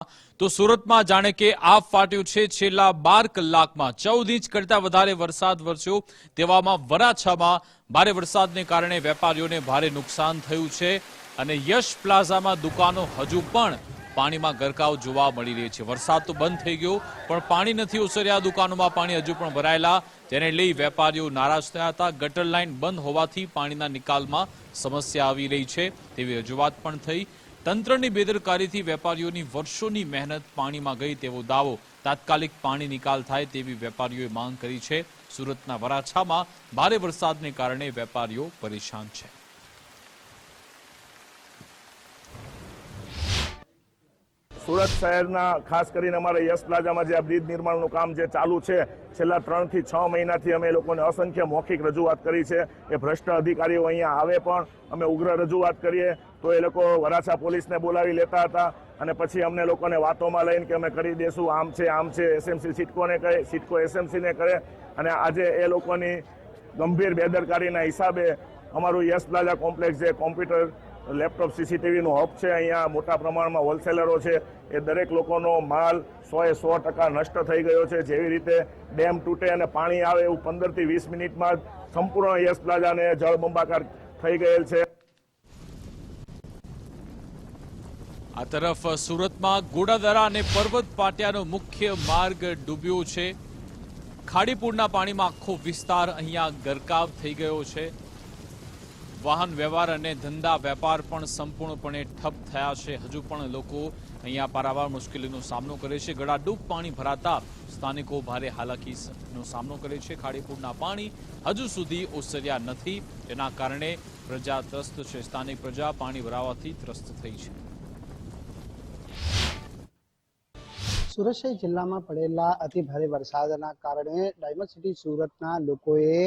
તો સુરતમાં જાણે કે આપ ફાટ્યું છે। છેલ્લા 12 કલાકમાં 14 ઇંચ કરતા વધારે વરસાદ વરસ્યો। તેવામાં વરાછામાં ભારે વરસાદને કારણે વેપારીઓને ભારે નુકસાન થયું છે અને યશ પ્લાઝામાં દુકાનો હજુ પણ પાણીમાં ગરકાવ જોવા મળી રહી છે। વરસાદ તો બંધ થઈ ગયો પણ પાણી નથી ઓસર્યા। દુકાનોમાં પાણી હજુ પણ ભરાયેલા, જેને લઈ વેપારીઓ નારાજ થયા હતા। ગટર લાઇન બંધ હોવાથી પાણીના નિકાલમાં સમસ્યા આવી રહી છે તેવી રજૂઆત પણ થઈ। તંત્રની બેદરકારીથી વેપારીઓની વર્ષોની મહેનત પાણીમાં ગઈ તેવો દાવો। તાત્કાલિક પાણી નિકાલ થાય તેવી વેપારીઓએ માંગ કરી છે। સુરતના વરાછામાં ભારે વરસાદને કારણે વેપારીઓ પરેશાન છે। સુરત શહેરના ખાસ કરીને અમારા યશ પ્લાઝામાં જે આ બ્રિજ નિર્માણનું કામ જે ચાલુ છે, છેલ્લા 3 થી 6 મહિનાથી અમે લોકોને અસંખ્ય મૌખિક રજૂઆત કરી છે। એ ભ્રષ્ટ અધિકારીઓ અહીંયા આવે પણ અમે ઉગ્ર રજૂઆત કરીએ તો એ લોકો વરાછા પોલીસને બોલાવી લેતા હતા અને પછી અમને લોકોને વાતોમાં લઈને કે અમે કરી દેશું, આમ છે। એસએમસી સિટકોને કહે, સિટકો એસએમસીને કરે અને આજે એ લોકોની ગંભીર બેદરકારીના હિસાબે અમારું યશ પ્લાઝા કોમ્પ્લેક્સ જે કોમ્પ્યુટર લેપટોપ સીસીટીવીનું હબ છે, અહીંયા મોટા પ્રમાણમાં હોલસેલરો છે, એ દરેક લોકોનો માલ 100% નષ્ટ થઈ ગયો છે। જેવી રીતે ડેમ તૂટે અને પાણી આવે એવું 15 થી 20 મિનિટમાં સંપૂર્ણ યશ પ્લાઝાને જળબંબાકાર થઈ ગયેલ છે। આ તરફ સુરતમાં ગોડાદરા અને પર્વત પાટિયાનો મુખ્ય માર્ગ ડૂબ્યો છે। ખાડીપુરના પાણીમાં આખો વિસ્તાર અહીંયા ગરકાવ થઈ ગયો છે। વાહન વ્યવહાર અને ધંધા વેપાર પણ સંપૂર્ણપણે ઠપ થયા છે। હજુ પણ લોકો અહીંયા પારાવાર મુશ્કેલીનો સામનો કરે છે। ગળાડૂબ પાણી ભરાતા સ્થાનિકો ભારે હાલાકીનો સામનો કરે છે। ખાડીપુરના પાણી હજુ સુધી ઓસર્યા નથી, જેના કારણે પ્રજા ત્રસ્ત છે। સ્થાનિક પ્રજા પાણી ભરાવાથી ત્રસ્ત થઈ છે। સુરત શહેર જિલ્લામાં પડેલા અતિ ભારે વરસાદના કારણે ડાયમંડ સિટી સુરતના લોકોએ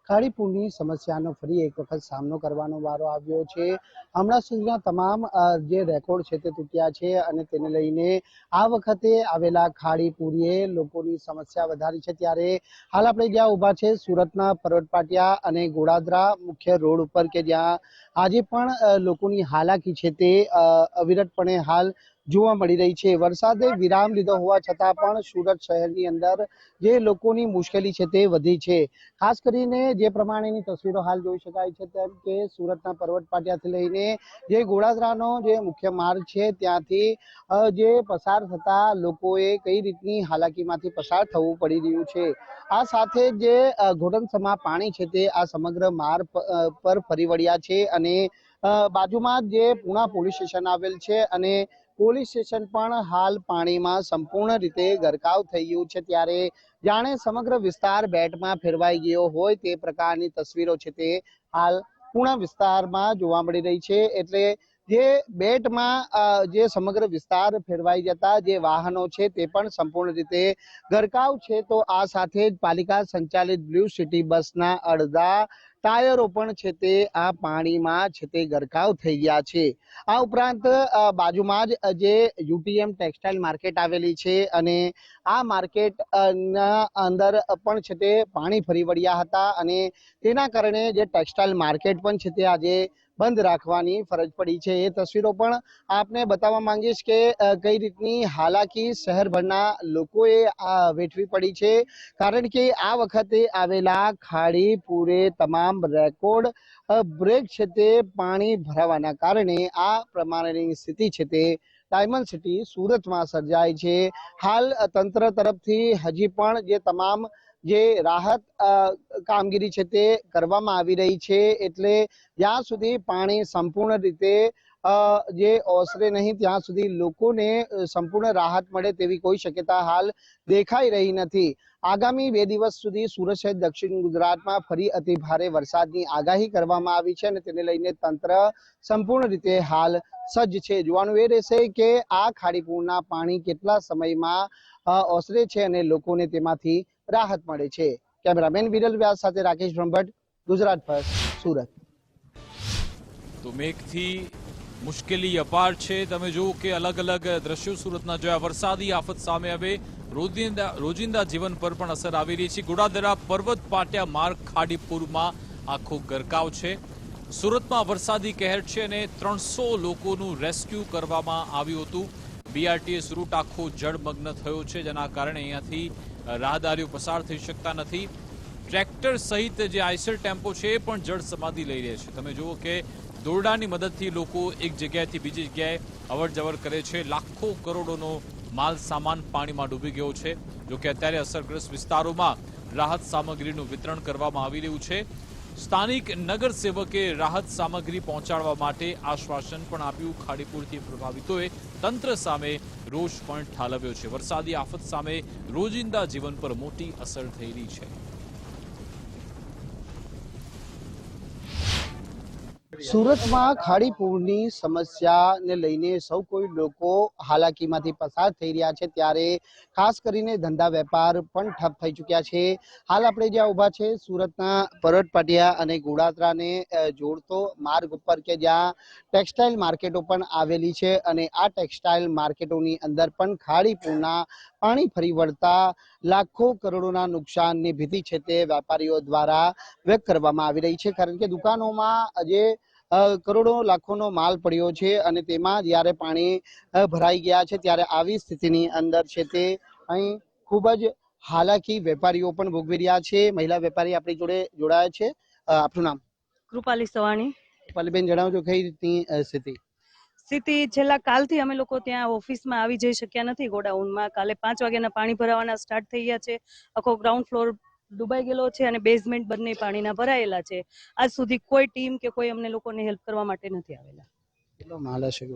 ખાડીપુરની સમસ્યાનો ફરી એક વખત સામનો કરવાનો વારો આવ્યો છે। હમણાં સુધીના તમામ જે રેકોર્ડ છે તે તૂટ્યા છે અને તેને લઈને આ વખતે આવેલા ખાડીપુરીએ લોકોની સમસ્યા વધારી છે। ત્યારે હાલ આપણે જ્યાં ઊભા છે સુરતના પર્વત પાટિયા અને ગોડાદરા મુખ્ય રોડ ઉપર કે જ્યાં આજે પણ લોકોની હાલાકી છે તે અવિરતપણે હાલ જોવા મળી રહી છે। વરસાદે વિરામ લીધો હોવા છતાં પણ સુરત શહેરની અંદર જે લોકોની મુશ્કેલી છે તે વધી છે। ખાસ કરીને જે પ્રમાણેની તસવીરો હાલ જોઈ શકાય છે તેમ કે સુરતના પર્વત પાટિયાથી લઈને જે ગોડાદરાનો જે મુખ્ય માર્ગ છે ત્યાંથી જે પસાર થતા લોકોએ કઈ રીતની હાલાકીમાંથી પસાર થવું પડી રહ્યું છે। આ સાથે જે ઘોટણસમા પાણી છે તે આ સમગ્ર માર્ગ પર ફરી વળ્યા છે અને બાજુમાં જે પૂણા પોલીસ સ્ટેશન આવેલ છે અને પોલીસ સ્ટેશન પણ હાલ પાણીમાં સંપૂર્ણ રીતે ગરકાવ થઈ ગયું છે। ત્યારે જાણે સમગ્ર વિસ્તાર બેટમાં ફેરવાઈ ગયો હોય તે પ્રકારની તસવીરો છે તે હાલ પૂણા વિસ્તારમાં જોવા મળી રહી છે। એટલે જે બેટમાં જે સમગ્ર વિસ્તાર ફેરવાઈ જતા જે વાહનો છે તે પણ સંપૂર્ણ રીતે ગરકાવ છે। તો આ સાથે જ પાલિકા સંચાલિત બ્લુ સિટી બસના અડધા ટાયરો પણ છે તે આ પાણીમાં છે તે ગરકાવ થઈ ગયા છે। આ ઉપરાંત બાજુમાં જ જે યુટીએમ ટેક્સટાઇલ માર્કેટ આવેલી છે અને આ માર્કેટ ના અંદર પણ છે તે પાણી ફરી વળ્યા હતા અને તેના કારણે જે ટેક્સટાઇલ માર્કેટ પણ છે તે આજે બંધ રાખવાની ફરજ પડી છે। એ તસવીરો પણ આપને બતાવવા માંગીશ કે કઈ રીતની હાલાકી શહેરભરના લોકોએ વેઠવી પડી છે, કારણ કે આ વખતે આવેલા ખાડીપુરે તમામ રેકોર્ડ બ્રેક છે તે પાણી ભરાવાના કારણે આ પ્રમાણેની સ્થિતિ છે તે ડાયમંડ સિટી સુરતમાં સર્જાય છે। હાલ તંત્ર તરફથી હજી પણ જે તમામ જે રાહત કામગીરી છે તે કરવામાં આવી રહી છે। એટલે જ્યાં સુધી પાણી સંપૂર્ણ રીતે જે ઓસરે નહીં ત્યાં સુધી લોકોને સંપૂર્ણ રાહત મળે તેવી કોઈ શક્યતા હાલ દેખાઈ રહી નથી। આગામી 2 દિવસ સુધી સુરત સહિત દક્ષિણ ગુજરાતમાં ફરી અતિ ભારે વરસાદની આગાહી કરવામાં આવી છે અને તેને લઈને તંત્ર સંપૂર્ણ રીતે હાલ સજ્જ છે। જોવાનું એ રહેશે કે આ ખાડીપુરના પાણી કેટલા સમયમાં ઓસરે છે અને લોકોને તેમાંથી રાહત મળે છે। કેમેરામેન વિરલ વ્યાસ સાથે રાકેશ બ્રહ્મભટ્ટ, ગુજરાત ફર્સ્ટ, સુરત। તો મેઘથી મુશ્કેલી અપાર છે। તમે જુઓ કે અલગ અલગ દ્રશ્યો સુરતના જોયા। વરસાદી આફત સામે હવે રોજિંદા જીવન પર પણ અસર આવી રહી છે। ગોડાદરા પર્વત પાટિયા માર્ગ ખાડીપુરમાં આખો ગરકાવ છે। સુરતમાં વરસાદી કહેર છે અને 300 લોકોનું રેસ્ક્યુ કરવામાં આવ્યું હતું। બીઆરટીએસ રૂટ આખો જળમગ્ન થયો છે, જેના કારણે અહીંયાથી રાહદારીઓ પસાર થઈ શકતા નથી. ટ્રેક્ટર સહિત જે આઈસર ટેમ્પો છે એ પણ જળ સમાધિ લઈ રહ્યા છે. તમે જુઓ કે દોરડાની મદદથી લોકો એક જગ્યાએથી બીજી જગ્યાએ અવર જવર કરે છે. લાખો કરોડોનો માલ સામાન પાણીમાં ડૂબી ગયો છે. જોકે અત્યારે અસરગ્રસ્ત વિસ્તારોમાં રાહત સામગ્રીનું વિતરણ કરવામાં આવી રહ્યું છે. સ્થાનિક નગરસેવકે રાહત સામગ્રી પહોંચાડવા માટે આશ્વાસન પણ આપ્યું. ખાડીપુરથી પ્રભાવિતોએ તંત્ર સામે રોષ પણ ઠાલવ્યો છે. વરસાદી આફત સામે રોજિંદા જીવન પર મોટી અસર થઈ રહી છે. સુરતમાં ખાડીપુરની સમસ્યાને લઈને સૌ કોઈ લોકો હાલાકીમાંથી પસાર થઈ રહ્યા છે, ત્યારે ખાસ કરીને ધંધા વેપાર પણ ઠપ થઈ ચૂક્યા છે. હાલ આપણે જ્યાં ઊભા છે સુરતના પરટ પાટિયા અને ગોળાદરાને જોડતો માર્ગ ઉપર કે જ્યાં ટેક્સટાઇલ માર્કેટો પણ આવેલી છે, અને આ ટેક્સટાઇલ માર્કેટોની અંદર પણ ખાડીપુરના પાણી ફરી વળતા લાખો કરોડોના નુકસાનની ભીતિ છે તે વેપારીઓ દ્વારા વ્યક્ત કરવામાં આવી રહી છે. કારણ કે દુકાનોમાં જે કરોડો લાખોનો માલ પડ્યો છે અને તેમાં જ્યારે પાણી ભરાઈ ગયા છે ત્યારે આવી સ્થિતિની અંદર છે તે અહીં ખૂબ જ હાલાકી વેપારીઓ પણ ભોગવી રહ્યા છે. મહિલા વેપારી આપણી જોડે જોડાયા છે. આપનું નામ? કૃપાલી સવાણી. કૃપાલીબેન, જણાવજો કઈ રીતની સ્થિતિ છેલ્લા કાલથી અમે લોકો ત્યાં ઓફિસમાં આવી જઈ શક્યા નથી. ગોડાઉનમાં કાલે 5 વાગ્યાના પાણી ભરાવાના સ્ટાર્ટ થઈ ગયા છે. આખો ગ્રાઉન્ડ ફ્લોર ડૂબાઈ ગયેલો છે અને બેઝમેન્ટ બંને પાણીના ભરાયેલા છે. આજ સુધી કોઈ ટીમ કે કોઈ અમને લોકોને હેલ્પ કરવા માટે નથી આવેલા. કેટલો માલ હશે?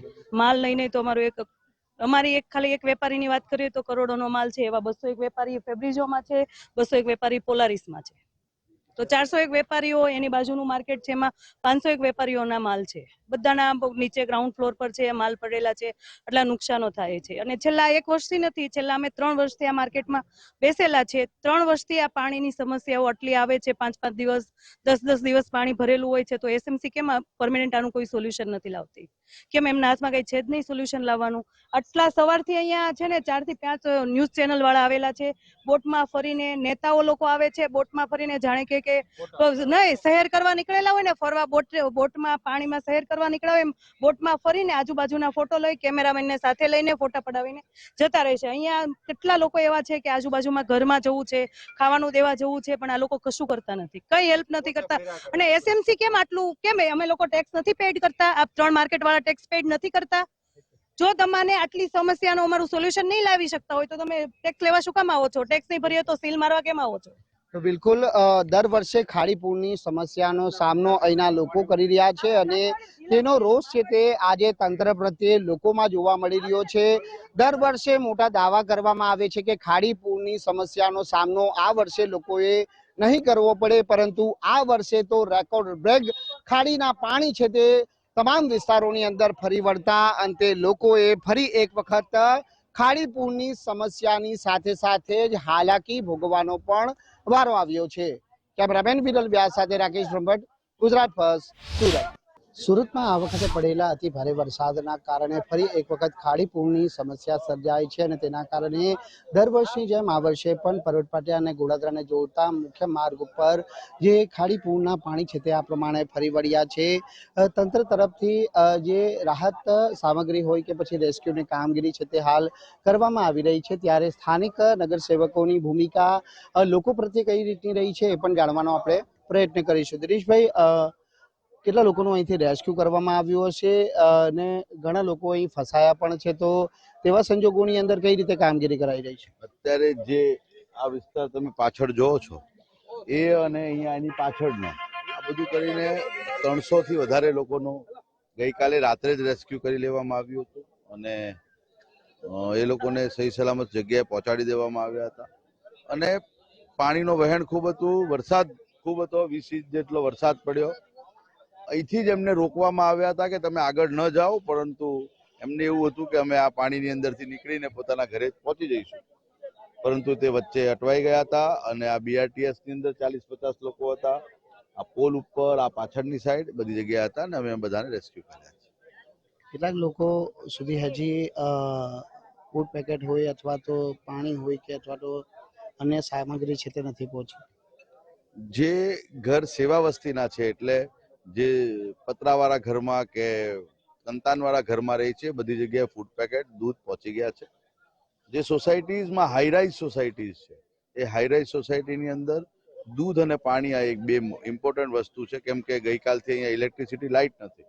માલ લઈને તો અમારી ખાલી એક વેપારીની વાત કરીએ તો કરોડોનો માલ છે. એવા 201 વેપારી ફેબ્રિઝોમાં છે, 201 વેપારી પોલારીસમાં છે. તો 401 વેપારીઓ, એની બાજુનું માર્કેટ છે એમાં 501 વેપારીઓના માલ છે. બધાના નીચે ગ્રાઉન્ડ ફ્લોર પર છે, માલ પડેલા છે, એટલા નુકસાનો થાય છે. અને છેલ્લા 1 વર્ષથી નથી, છેલ્લા અમે 3 વર્ષથી આ માર્કેટમાં બેસેલા છે. 3 વર્ષથી આ પાણીની સમસ્યાઓ આટલી આવે છે. 5-5 દિવસ, 10-10 દિવસ પાણી ભરેલું હોય છે. તો એસએમસી કેમ પરમેનન્ટ આનું કોઈ સોલ્યુશન નથી લાવતી? કેમ એમના હાથમાં કઈ છે જ નહીં સોલ્યુશન લાવવાનું? આટલા સવારથી અહીંયા છે ને 4 થી 5 ન્યૂઝ ચેનલ વાળા આવેલા છે. બોટમાં ફરીને નેતાઓ લોકો આવે છે, બોટમાં ફરીને જાણે કે નહીં, શહેર કરવા નીકળેલા હોય ને, ફરવા બોટમાં પાણીમાં શહેર કરવા નીકળ્યા હોય એમ બોટમાં ફરીને આજુબાજુના ફોટો લઈ કેમેરામેનને સાથે લઈને ફોટા પડાવીને જતા રહે છે. અહીંયા કેટલા લોકો એવા છે કે આજુબાજુમાં ઘરમાં જવું છે, ખાવાનું દેવા જવું છે, પણ આ લોકો કશું કરતા નથી, કઈ હેલ્પ નથી કરતા. અને એસએમસી કેમ અમે લોકો ટેક્સ નથી પેડ કરતા? આ 3 માર્કેટ વાળા ટેક્સ પેડ નથી કરતા? જો તમને આટલી સમસ્યાનો અમારું સોલ્યુશન નહીં લાવી શકતા હોય તો તમે ટેક્સ લેવા શું કામ આવો છો? ટેક્સ નહીં ભરીએ તો સીલ મારવા કેમ આવો છો? તો બિલકુલ દર વર્ષે ખાડીપુરની સમસ્યાનો સામનો અહીંના લોકો કરી રહ્યા છે અને તેનો રોષ છે તે આજે તંત્ર પ્રત્યે લોકોમાં જોવા મળી રહ્યો છે. દર વર્ષે મોટા દાવા કરવામાં આવે છે કે ખાડીપુરની સમસ્યાનો સામનો આ વર્ષે લોકોએ નહીં કરવો પડે, પરંતુ આ વર્ષે તો રેકોર્ડ બ્રેક ખાડીના પાણી છે તે તમામ વિસ્તારોની અંદર ફરી વળતા અંતે લોકોએ ફરી એક વખત ખાડીપુરની સમસ્યાની સાથે સાથે જ હાલાકી ભોગવવાનો પણ વારો આવ્યો છે. કેમેરામેન વિરલ વ્યાસ સાથે રાકેશ બ્રહ્મભટ્ટ, ગુજરાત ફર્સ્ટ, સુરત. સુરતમાં આ વખતે પડેલા અતિ ભારે વરસાદના કારણે ફરી એક વખત ખાડીપુરની સમસ્યા સર્જાઈ છે અને તેના કારણે દર વર્ષની જેમ આ વર્ષે પણ પરટ પાટિયા અને ગોળાદરાને જોડતા મુખ્ય માર્ગ ઉપર જે ખાડીપુરના પાણી છે તે આ પ્રમાણે ફરી વળ્યા છે. તંત્ર તરફથી જે રાહત સામગ્રી હોય કે પછી રેસ્ક્યુની કામગીરી છે તે હાલ કરવામાં આવી રહી છે, ત્યારે સ્થાનિક નગરસેવકોની ભૂમિકા લોકો પ્રત્યે કઈ રીતની રહી છે એ પણ જાણવાનો આપણે પ્રયત્ન કરીશું. દિનેશભાઈ, કેટલા લોકોનું અહીંથી રેસ્ક્યુ કરવામાં આવ્યું હશે અને ઘણા લોકો અહીં ફસાયા પણ છે, તો તેવા સંજોગોની અંદર કઈ રીતે કામગીરી કરાઈ રહી છે? અત્યારે જે આ વિસ્તાર તમે પાછળ જોવો છો એ અને અહીંયા એની પાછળનો આ બધું કરીને 300 થી વધારે લોકોનું ગઈકાલે રાત્રે જ રેસ્ક્યુ કરી લેવામાં આવ્યું હતું અને એ લોકોને સહી સલામત જગ્યાએ પહોંચાડી દેવામાં આવ્યા હતા. અને પાણીનો વહેણ ખૂબ હતું, વરસાદ ખૂબ હતો, 20 ઇંચ જેટલો વરસાદ પડ્યો. અહીંથી જ એમને રોકવામાં આવ્યા હતા કે તમે આગળ ન જાઓ, પરંતુ એમને એવું હતું કે અમે આ પાણીની અંદરથી નીકળીને પોતાના ઘરે પહોંચી જઈશું, પરંતુ તે વચ્ચે અટવાઈ ગયા હતા. અને આ બીઆરટીએસ ની અંદર 40-50 લોકો હતા, આ પોલ ઉપર, આ પાછળની સાઈડ બધી જગ્યાએ હતા અને અમે બધાને રેસ્ક્યુ કર્યા છે. કેટલાક લોકો સુધી હજી ફૂડ પેકેટ હોય અથવા તો પાણી હોય કે અથવા તો અન્ય સામગ્રી છે તે નથી પહોંચી? જે ઘર સેવા વસ્તીના છે, એટલે જે પતરાવાળા ઘરમાં કે સંતાનવાળા ઘરમાં રહે છે, બધી જગ્યાએ ફૂડ પેકેટ દૂધ પહોંચી ગયા છે. જે સોસાયટીઝમાં હાઈરાઇઝ સોસાયટીઝ છે, એ હાઈરાઇઝ સોસાયટીની અંદર દૂધ અને પાણી આ એક બે ઇમ્પોર્ટન્ટ વસ્તુ છે, કેમ કે ગઈકાલથી અહીંયા ઇલેક્ટ્રિસિટી લાઇટ નથી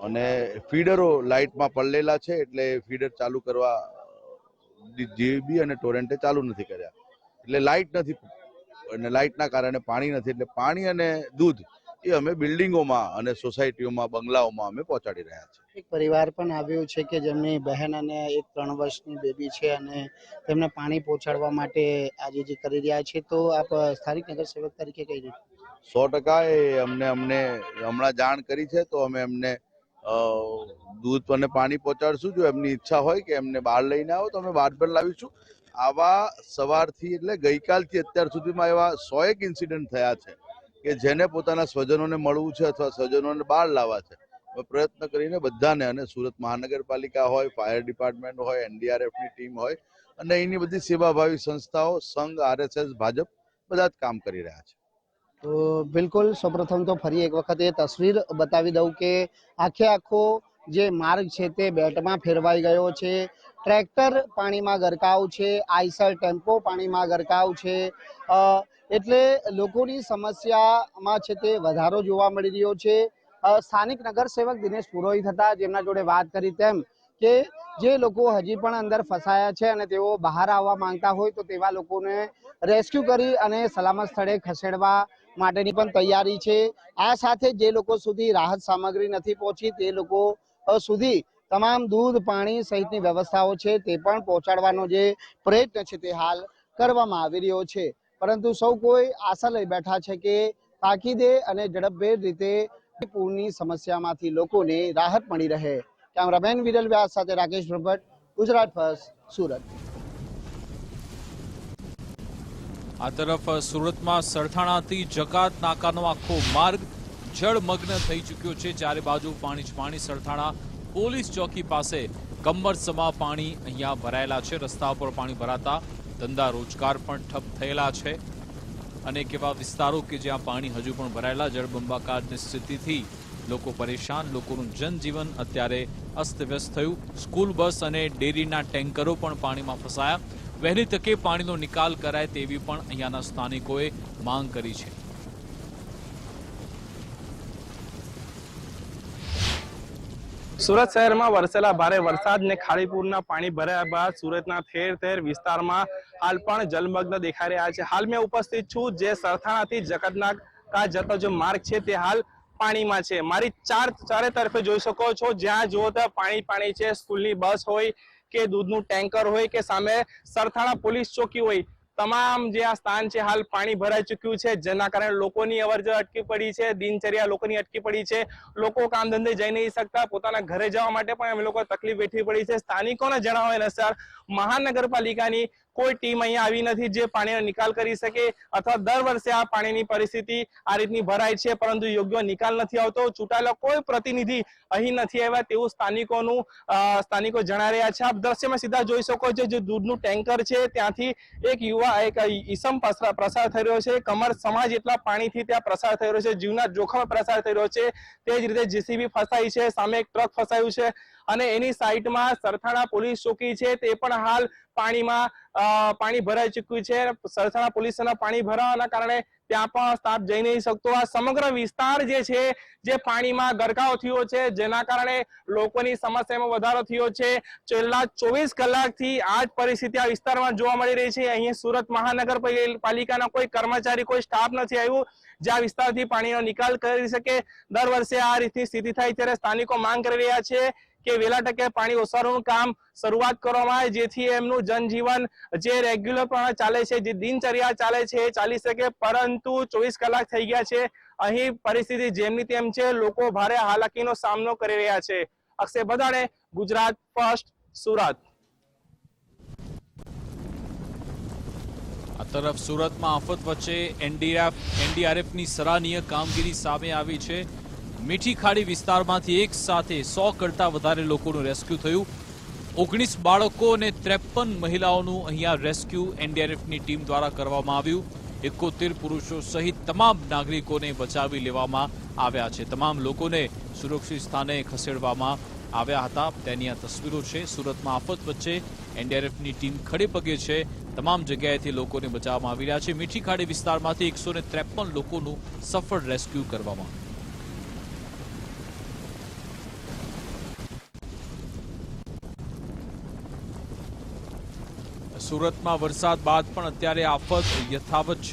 અને ફીડરો લાઇટમાં પડલેલા છે, એટલે ફીડર ચાલુ કરવા જીબી અને ટોરેન્ટે ચાલુ નથી કર્યા, એટલે લાઇટ નથી અને લાઇટના કારણે પાણી નથી, એટલે પાણી અને દૂધ એ અમે બિલ્ડિંગોમાં અને સોસાયટીઓમાં બંગલાઓમાં અમે પહોંચાડી રહ્યા છીએ. એક પરિવાર પણ આવ્યો છે કે જેમની બહેન અને એક 3 વર્ષની બેબી છે અને તેમને પાણી પહોંચાડવા માટે આજે જે કરી રહ્યા છે, તો આપ સ્થાનિક નગરસેવક તરીકે કઈ રીતે? 100% એ અમને હમણાં જાણ કરી છે, તો અમે એમને દૂધ અને પાણી પહોંચાડશું. જો એમની ઈચ્છા હોય કે એમને બહાર લઈને આવો તો અમે બહાર પણ લાવીશું. આવા સવારથી એટલે ગઈકાલથી અત્યાર સુધીમાં એવા 100 ઇન્સિડન્ટ થયા છે કે જેને પોતાના સ્વજનોને મળવું છે અથવા સ્વજનોને બહાર લાવવા છે. પ્રયત્ન કરીને બધાને, અને સુરત મહાનગરપાલિકા હોય, ફાયર ડિપાર્ટમેન્ટ હોય, NDRFની ટીમ હોય અને અહીંની બધી સેવાભાવી સંસ્થાઓ, સંઘ, RSS, ભાજપ બધા જ કામ કરી રહ્યા છે. તો બિલકુલ, સૌપ્રથમ તો ફરી એક વખત એ તસવીર બતાવી દઉં કે આખો જે માર્ગ છે તે બેટમાં ફેરવાઈ ગયો છે. ટ્રેક્ટર પાણીમાં ગરકાવ છે, આઈસર ટેમ્પો પાણીમાં ગરકાવ છે, એટલે લોકોની સમસ્યામાં છે તે વધારો જોવા મળી રહ્યો છે. સ્થાનિક નગરસેવક દિનેશ પુરોહિત હતા, જેમના જોડે વાત કરી તેમ કે જે લોકો હજી પણ અંદર ફસાયા છે અને તેઓ બહાર આવવા માંગતા હોય તો તેવા લોકોને રેસ્ક્યુ કરી અને સલામત સ્થળે ખસેડવા માટેની પણ તૈયારી છે. આ સાથે જે લોકો સુધી રાહત સામગ્રી નથી પહોંચી તે લોકો સુધી તમામ દૂધ, પાણી સહિતની વ્યવસ્થાઓ છે તે પણ પહોંચાડવાનો જે પ્રયત્ન છે તે હાલ કરવામાં આવી રહ્યો છે. પરંતુ સૌ કોઈ આશા લઈ બેઠા છે કે તાકીદે અને ઝડપભેર રીતે પૂરની સમસ્યામાંથી લોકોને રાહત મળી રહે. કેમેરામેન વિરલ વ્યાસ સાથે રાકેશ ભટ્ટ, ગુજરાત ફર્સ્ટ, સુરત. આ તરફ સુરતમાં સરથાણાથી જકાત નાકાનો આખો માર્ગ જળમગ્ન થઈ ચૂક્યો છે. ચારે બાજુ પાણી જ પાણી. સરથાણા પોલીસ ચોકી પાસે કમરસમા પાણી અહીંયા ભરાયેલા છે. રસ્તા પર પાણી ભરાતા ધંધા રોજગાર પણ ઠપ થયેલા છે. અનેક એવા વિસ્તારો કે જ્યાં પાણી હજુ પણ ભરાયેલા. જળબંબાકારની સ્થિતિથી લોકો પરેશાન. લોકોનું જનજીવન અત્યારે અસ્તવ્યસ્ત થયું. સ્કૂલ બસ અને ડેરીના ટેન્કરો પણ પાણીમાં ફસાયા. વહેલી તકે પાણીનો નિકાલ કરાય તેવી પણ અહીંયાના સ્થાનિકોએ માંગ કરી છે. સુરત શહેરમાં વરસેલા ભારે વરસાદને ખાડીપુરના પાણી ભરાયા બાદ સુરતના ઠેર ઠેર વિસ્તારમાં હાલ પણ જલમગ્ન દેખાઈ રહ્યા છે. હાલ મેં ઉપસ્થિત છું જે સરથાણાથી જકાતનાકા જતો જે માર્ગ છે તે હાલ પાણીમાં છે. મારી ચારે તરફે જોઈ શકો છો, જ્યાં જુઓ ત્યાં પાણી છે. સ્કૂલની બસ હોય કે દૂધનું ટેન્કર હોય કે સામે સરથાણા પોલીસ ચોકી હોય, તમામ જે આ સ્થાન છે હાલ પાણી ભરાઈ ચૂક્યું છે, જેના કારણે લોકોની અવરજવર અટકી પડી છે. દિનચર્યા લોકોની અટકી પડી છે. લોકો કામ ધંધે જઈ નહીં શકતા. પોતાના ઘરે જવા માટે પણ અમે લોકો તકલીફ વેઠવી પડી છે. સ્થાનિકોને જણાવ્યા અનુસાર મહાનગરપાલિકાની કોઈ ટીમ અહીંયા આવી નથી જે પાણીનો નિકાલ કરી શકે, અથવા દર વર્ષે આ પાણીની પરિસ્થિતિ આ રીતની ભરાય છે પરંતુ યોગ્ય નિકાલ નથી આવતો. ચૂંટાયેલા કોઈ પ્રતિનિધિ અહીં નથી આવ્યા તેવું સ્થાનિકો જણાવી રહ્યા છે. આપ દ્રશ્યમાં સીધા જોઈ શકો છો, જે દૂધનું ટેન્કર છે ત્યાંથી એક ઈસમ પ્રસાર થઈ રહ્યો છે. કમર સમાજ એટલા પાણીથી ત્યાં પ્રસાર થઈ રહ્યો છે, જીવના જોખમે પ્રસાર થઈ રહ્યો છે. તે જ રીતે જેસીબી ફસાઈ છે, સામે એક ટ્રક ફસાયું છે અને એની સાઈડમાં સરથાણા પોલીસ ચોકી છે તે પણ હાલ પાણી ભરાઈ ચૂક્યું છે. સરથાણા પોલીસના પાણી ભરાવાના કારણે ત્યાં પણ સ્ટાફ જઈ નહીં શકતો. આ સમગ્ર વિસ્તાર જે છે જે પાણીમાં ગરકાવ થયો છે, જેના કારણે લોકોની સમસ્યામાં વધારો થયો છે. છેલ્લા 24 કલાકથી આ જ પરિસ્થિતિ આ વિસ્તારમાં જોવા મળી રહી છે. અહીં સુરત મહાનગરપાલિકાના કોઈ કર્મચારી, કોઈ સ્ટાફ નથી આવ્યું જે આ વિસ્તારથી પાણીનો નિકાલ કરી શકે. દર વર્ષે આ રીતની સ્થિતિ થાય ત્યારે સ્થાનિકો માંગ કરી રહ્યા છે કે વહેલા તકે પાણી ઓસરવાનું કામ શરૂઆત કરવામાં આવે, જેથી એમનું જનજીવન જે રેગ્યુલર પ્રમાણે ચાલે છે, જે દિનચર્યા ચાલે છે એ ચાલી શકે. પરંતુ 24 કલાક થઈ ગયા છે, અહીં પરિસ્થિતિ જેમની તેમ છે. લોકો ભારે હાલાકીનો સામનો કરી રહ્યા છે. અક્ષય બદાણે, ગુજરાત ફર્સ્ટ, સુરત. આ તરફ સુરતમાં આફત વચ્ચે NDRFની સરાહનીય કામગીરી સામે આવી છે. મીઠી ખાડી વિસ્તારમાંથી એક સાથે 100 કરતાં વધારે લોકોનું રેસ્ક્યુ થયું. 19 બાળકો અને 53 મહિલાઓનું અહીંયા રેસ્ક્યુ NDRFની ટીમ દ્વારા કરવામાં આવ્યું. 71 પુરુષો સહિત તમામ નાગરિકોને બચાવી લેવામાં આવ્યા છે. તમામ લોકોને સુરક્ષિત સ્થાને ખસેડવામાં આવ્યા હતા. તેની આ તસવીરો છે. સુરતમાં આફત વચ્ચે એનડીઆરએફની ટીમ ખડે પગે છે. તમામ જગ્યાએથી લોકોને બચાવવામાં આવી રહ્યા છે. મીઠી ખાડી વિસ્તારમાંથી 153 લોકોનું સફળ રેસ્ક્યુ કરવામાં આવ્યું. સુરતમાં વરસાદ બાદ પણ અત્યારે આફત યથાવત છે.